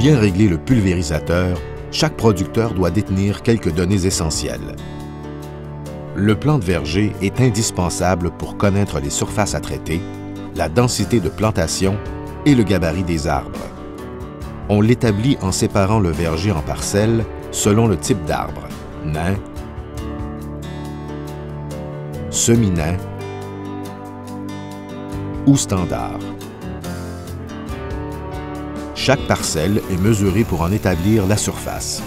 bien régler le pulvérisateur, chaque producteur doit détenir quelques données essentielles. Le plan de verger est indispensable pour connaître les surfaces à traiter, la densité de plantation et le gabarit des arbres. On l'établit en séparant le verger en parcelles selon le type d'arbre, nain, semi-nain ou standard. Chaque parcelle est mesurée pour en établir la surface.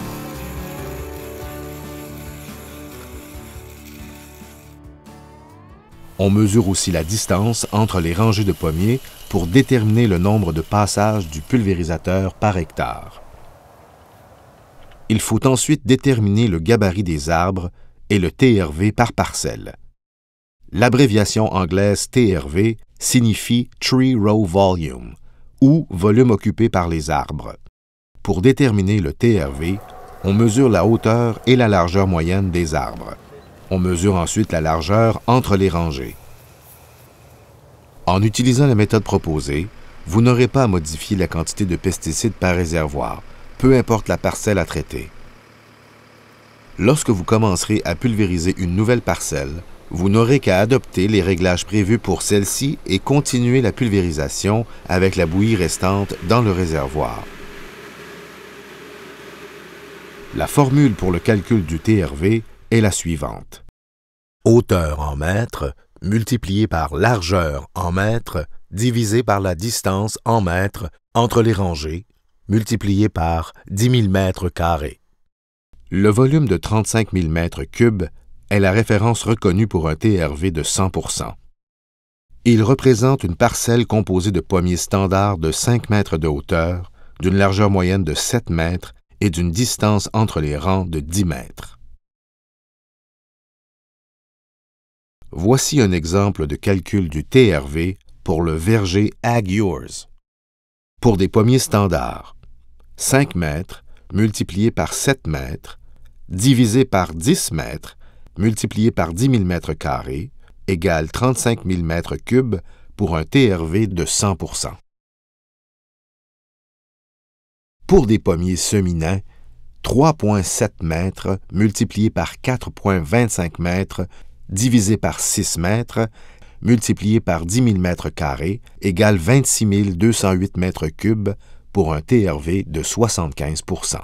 On mesure aussi la distance entre les rangées de pommiers pour déterminer le nombre de passages du pulvérisateur par hectare. Il faut ensuite déterminer le gabarit des arbres et le TRV par parcelle. L'abréviation anglaise TRV signifie Tree Row Volume, ou volume occupé par les arbres. Pour déterminer le TRV, on mesure la hauteur et la largeur moyenne des arbres. On mesure ensuite la largeur entre les rangées. En utilisant la méthode proposée, vous n'aurez pas à modifier la quantité de pesticides par réservoir, peu importe la parcelle à traiter. Lorsque vous commencerez à pulvériser une nouvelle parcelle, vous n'aurez qu'à adopter les réglages prévus pour celle-ci et continuer la pulvérisation avec la bouillie restante dans le réservoir. La formule pour le calcul du TRV est la suivante. Hauteur en mètres multiplié par largeur en mètres divisé par la distance en mètres entre les rangées multiplié par 10 000 mètres carrés. Le volume de 35 000 mètres cubes est la référence reconnue pour un TRV de 100 %. Il représente une parcelle composée de pommiers standards de 5 mètres de hauteur, d'une largeur moyenne de 7 mètres et d'une distance entre les rangs de 10 mètres. Voici un exemple de calcul du TRV pour le verger Ag Yours. Pour des pommiers standards, 5 mètres multiplié par 7 mètres divisé par 10 mètres multiplié par 10 000 mètres carrés égale 35 000 mètres cubes pour un TRV de 100 %. Pour des pommiers semi-nains, 3,7 mètres multiplié par 4,25 mètres divisé par 6 mètres multiplié par 10 000 mètres carrés égale 26 208 mètres cubes pour un TRV de 75 %.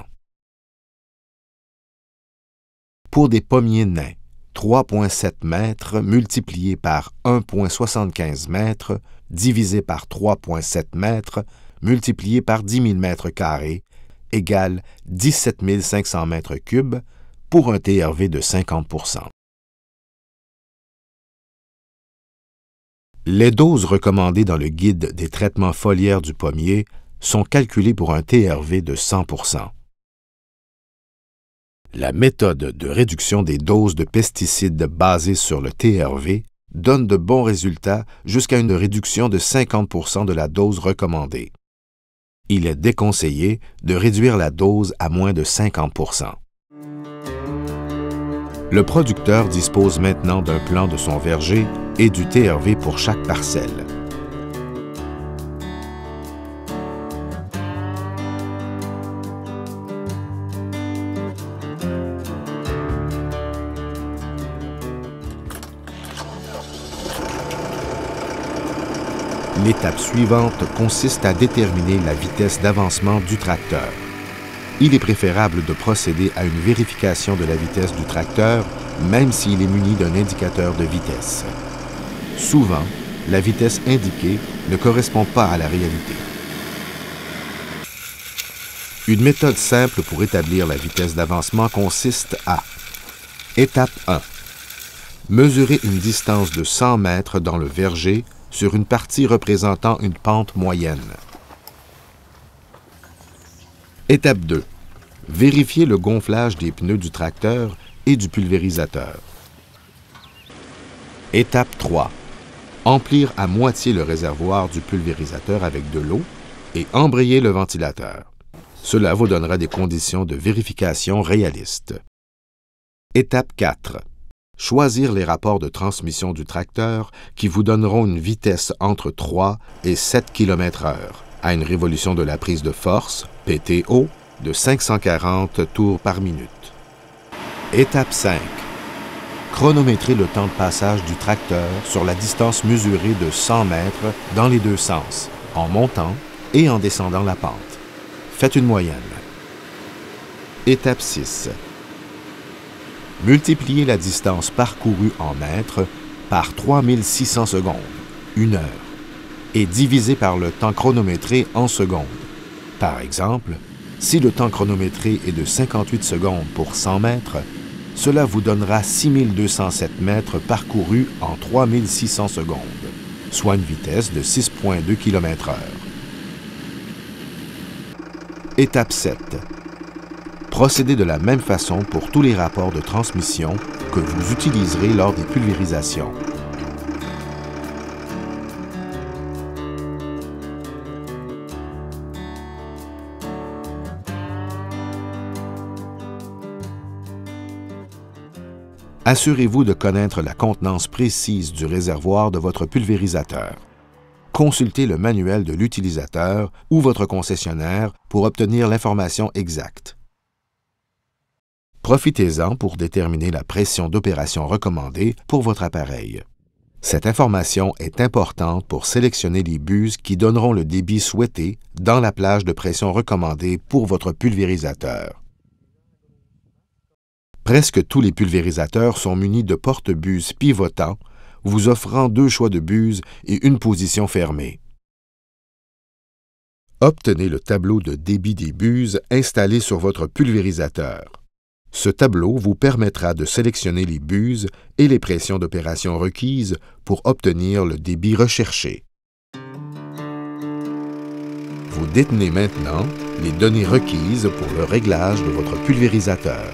Pour des pommiers nains, 3,7 mètres multiplié par 1,75 mètres divisé par 3,7 mètres multiplié par 10 000 mètres carrés égale 17 500 mètres cubes pour un TRV de 50 %. Les doses recommandées dans le guide des traitements foliaires du pommier sont calculées pour un TRV de 100 %. La méthode de réduction des doses de pesticides basée sur le TRV donne de bons résultats jusqu'à une réduction de 50 % de la dose recommandée. Il est déconseillé de réduire la dose à moins de 50 %. Le producteur dispose maintenant d'un plan de son verger et du TRV pour chaque parcelle. L'étape suivante consiste à déterminer la vitesse d'avancement du tracteur. Il est préférable de procéder à une vérification de la vitesse du tracteur, même s'il est muni d'un indicateur de vitesse. Souvent, la vitesse indiquée ne correspond pas à la réalité. Une méthode simple pour établir la vitesse d'avancement consiste à: Étape 1. Mesurer une distance de 100 mètres dans le verger sur une partie représentant une pente moyenne. Étape 2. Vérifier le gonflage des pneus du tracteur et du pulvérisateur. Étape 3. Emplir à moitié le réservoir du pulvérisateur avec de l'eau et embrayer le ventilateur. Cela vous donnera des conditions de vérification réalistes. Étape 4. Choisir les rapports de transmission du tracteur qui vous donneront une vitesse entre 3 et 7 km/h, à une révolution de la prise de force, PTO, de 540 tours par minute. Étape 5. Chronométrer le temps de passage du tracteur sur la distance mesurée de 100 mètres dans les deux sens, en montant et en descendant la pente. Faites une moyenne. Étape 6. Multipliez la distance parcourue en mètres par 3600 secondes, 1 heure, et divisez par le temps chronométré en secondes. Par exemple, si le temps chronométré est de 58 secondes pour 100 mètres, cela vous donnera 6207 mètres parcourus en 3600 secondes, soit une vitesse de 6,2 km/h. Étape 7. Procédez de la même façon pour tous les rapports de transmission que vous utiliserez lors des pulvérisations. Assurez-vous de connaître la contenance précise du réservoir de votre pulvérisateur. Consultez le manuel de l'utilisateur ou votre concessionnaire pour obtenir l'information exacte. Profitez-en pour déterminer la pression d'opération recommandée pour votre appareil. Cette information est importante pour sélectionner les buses qui donneront le débit souhaité dans la plage de pression recommandée pour votre pulvérisateur. Presque tous les pulvérisateurs sont munis de porte-buses pivotants, vous offrant 2 choix de buses et une position fermée. Obtenez le tableau de débit des buses installé sur votre pulvérisateur. Ce tableau vous permettra de sélectionner les buses et les pressions d'opération requises pour obtenir le débit recherché. Vous détenez maintenant les données requises pour le réglage de votre pulvérisateur.